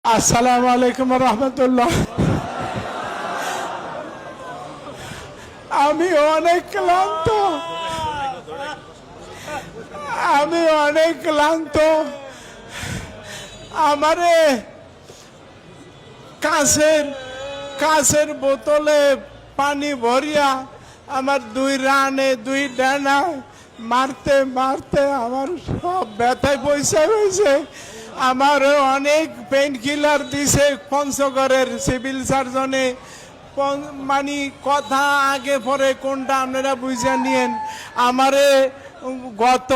আসসালামু আলাইকুম রহমতুল্লাহ। আমি অনেক ক্লান্ত। আমারে কাঁচের বোতলে পানি ভরিয়া আমার দুই রানে দুই ডানা মারতে মারতে আমার সব ব্যথায় পয়সা হয়েছে। আমার অনেক পেইন কিলার দিছে পঞ্চগড়ের সিভিল সার্জনে। মানে কথা আগে পরে কোনটা আপনারা বুঝে নিয়েন। আমারে গত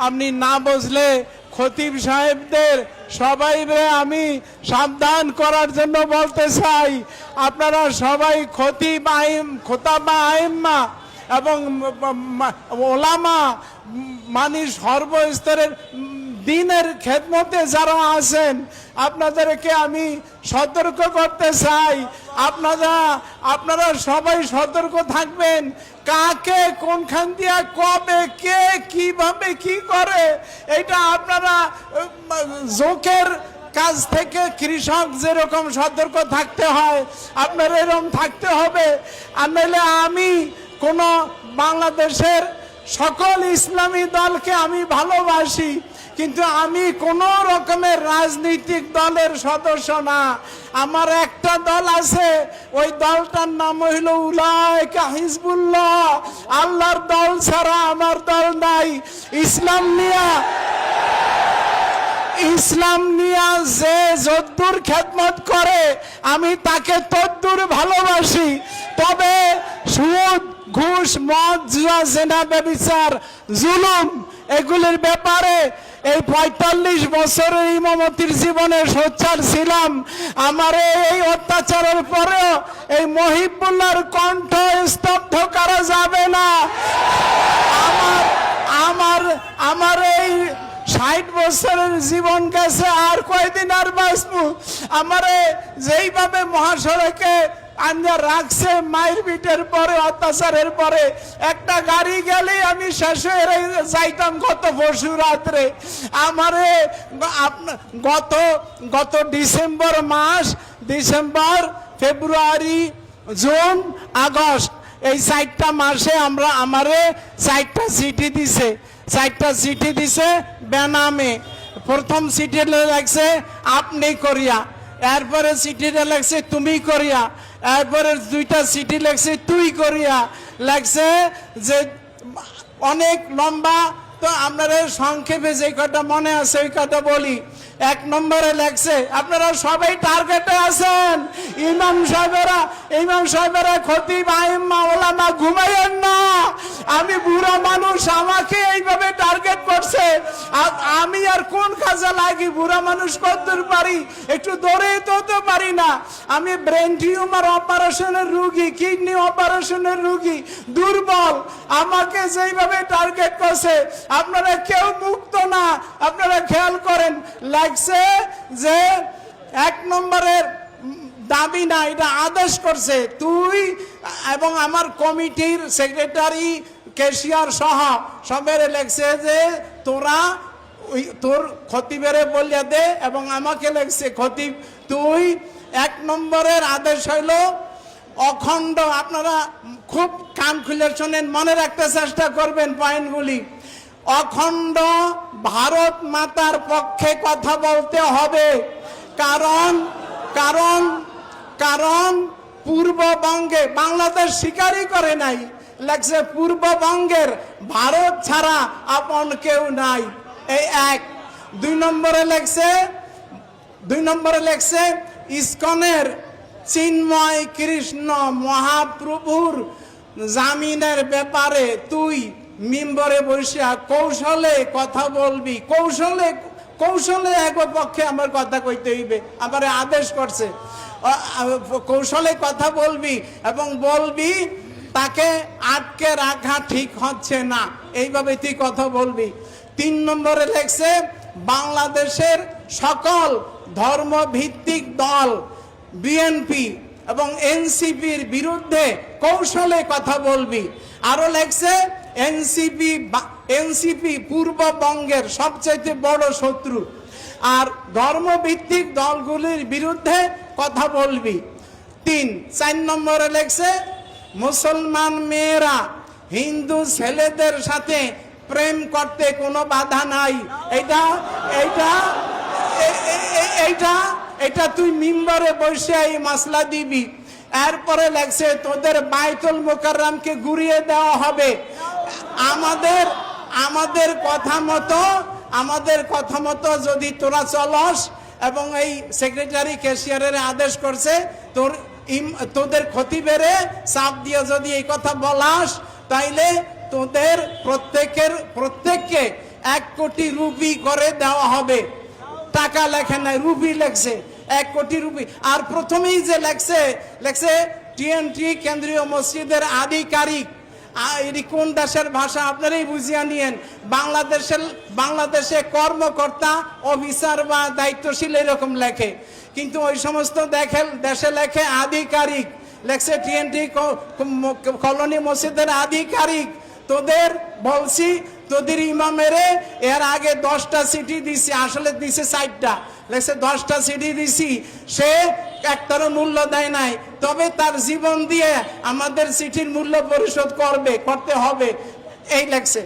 আপনি না বুঝলে খতিব সাহেবদের সবাই আমি সাবধান করার জন্য বলতে চাই। আপনারা সবাই খোতাবা আইম্মা এবং ওলামা মানে সর্বস্তরের দিনের খেদমতে যারা আছেন আপনাদেরকে আমি সতর্ক করতে চাই। আপনারা সবাই সতর্ক থাকবেন। কাকে কোনখান দিয়া কবে কে কিভাবে কি করে এটা আপনারা জোকের কাজ থেকে কৃষক যেরকম সতর্ক থাকতে হয় আপনার এরকম থাকতে হবে। আর নইলে আমি কোন বাংলাদেশের সকল ইসলামী দলকে আমি ভালোবাসি, কিন্তু আমি কোন রকমের রাজনৈতিক দলের সদস্য না। আমার একটা দল আছে, ওই দলটার নাম হইল উলাইকা হিজবুল্লাহ। আল্লাহর দল ছাড়া আমার দল নাই। ইসলাম নিয়া যে যদ্দুর খেদমত করে আমি তাকে তদ্দুর ভালোবাসি। তবে সুদ ঘুষ মদ জুয়া জেনা ব্যভিচার জুলুম এগুলির ব্যাপারে এই ৪৫ বছরের ইমামতির জীবনে সোচ্চার ছিলাম। আমার এই অত্যাচারের পরেও এই মহিবুল্লাহর কণ্ঠ স্তব্ধ করা যাবে না। আমার এই ৬০ বছরের জীবন গেছে, আর কয়দিন আর বাঁচবো। আমারে যেইভাবে মহাসড়কে আঞ্জা রাখছে মায়ের বিটের পরে অত্যাচারের পরে, একটা গাড়ি গেলে আমি শেষ হয়ে যাইতাম গত পরশু রাত্রে। আমারে গত ডিসেম্বর মাস, ডিসেম্বর ফেব্রুয়ারি জুন আগস্ট এই ৪টা মাসে আমারে ৪টা চিঠি দিছে বেনামে। প্রথম চিঠিটা লাগছে আপনি করিয়া, এরপরে চিঠিটা লাগছে তুমি করিয়া, এরপরে 2টা চিঠি লাগছে তুই করিয়া লাগছে, যে অনেক লম্বা। তো আপনারা সংক্ষেপে যে কটা মনে আছে ওই কটা বলি। 1 নম্বরে লাগছে, আপনারা সবাই টার্গেটে আছেন। ইমাম সাহেবেরা খতিব আইম্মা ওলামা ঘুমাইয়েন না। আমি বুড়া মানুষ, আমাকে এইভাবে টার্গেট করছে। আমি আর কোন কাজে লাগি? বুড়া মানুষ কতদূর পারি? একটু দৌড়ে তো পারি না। আমি ব্রেন টিউমার অপারেশনের রুগী, কিডনি অপারেশনের রুগী, দুর্বল। আমাকে যেইভাবে টার্গেট করছে, আপনারা কেউ মুক্ত না। আপনারা খেয়াল করেন, লাগছে যে 1 নম্বরের দাবি না, এটা আদেশ করছে তুই এবং আমার কমিটির সেক্রেটারি ক্যাশিয়ার সহ সবের লেখছে যে তোর খতিবেরে বলিয়া দে, এবং আমাকে লেখছে খতিব তুই। 1 নম্বরের আদেশ হইল অখণ্ড। আপনারা খুব কান খুলে শোনেন, মনে রাখতে চেষ্টা করবেন পয়েন্টগুলি। অখণ্ড ভারত মাতার পক্ষে কথা বলতে হবে। কারণ পূর্ববঙ্গে বাংলাদেশ স্বীকারই করে নাই, লাগছে পূর্ববঙ্গের ভারত ছাড়া আপন কেউ নাই। এই 1। 2 নম্বরে লেখছে ইস্কনের চিন্ময় কৃষ্ণ মহাপ্রভুর জামিনের ব্যাপারে তুই মিম্বরে বসিয়া কৌশলে কথা বলবি। কৌশলে একবার পক্ষে আমার কথা কইতে হইবে। আমার আদেশ করছে কৌশলে কথা বলবি, এবং বলবি তাকে আটকে রাখা ঠিক হচ্ছে না, এইভাবে তুই কথা বলবি। 3 নম্বরে লেখছে বাংলাদেশের সকল ধর্মভিত্তিক দল বিএনপি এবং এনসিপির বিরুদ্ধে কৌশলে কথা বলবি। আরো লেখছে এনসিপি পূর্ববঙ্গের সবচেয়ে বড় শত্রু। আর ধর্মভিত্তিক দলগুলির বিরুদ্ধে কথা বলবি। 4 নম্বরে লেখছে মুসলমান মেয়েরা হিন্দু ছেলেদের সাথে প্রেম করতে কোনো বাধা নাই। এটা এটা এইটা এটা তুই মিম্বরে বসে এই মাসলা দিবি। এরপরে লেখছে তোদের বাইতুল মুকাররমকে ঘুরিয়ে দেওয়া হবে। আমাদের কথা মতো যদি তোরা চলস, এবং এই সেক্রেটারি ক্যাশিয়ারের আদেশ করছে তোদের ক্ষতি বেড়ে চাপ দিয়ে যদি এই কথা বলাস, তাইলে তোদের প্রত্যেককে 1 কোটি রুপি করে দেওয়া হবে। টাকা লেখে নাই, রুপি লেখছে, 1 কোটি রুপি। আর প্রথমেই যে লেখছে টিএনটি কেন্দ্রীয় মসজিদের আধিকারিক। এটি কোন দেশের ভাষা আপনারাই বুঝিয়ে নিয়েন। বাংলাদেশে কর্মকর্তা, অফিসার বা দায়িত্বশীল এরকম লেখে, কিন্তু ওই সমস্ত দেশে লেখে আধিকারিক। লেখছে টিএনটি কলোনি মসজিদের আধিকারিক। তোদের বলছি, তোদের ইমামেরে এর আগে 10টা সিটি দিছি, আসলে দিছে 4টা। লেখছে 10টা সিটি দিছি, সে একটারও মূল্য দেয় নাই, তবে তার জীবন দিয়ে আমাদের সিটির মূল্য পরিশোধ করতে হবে, এই লেখছে।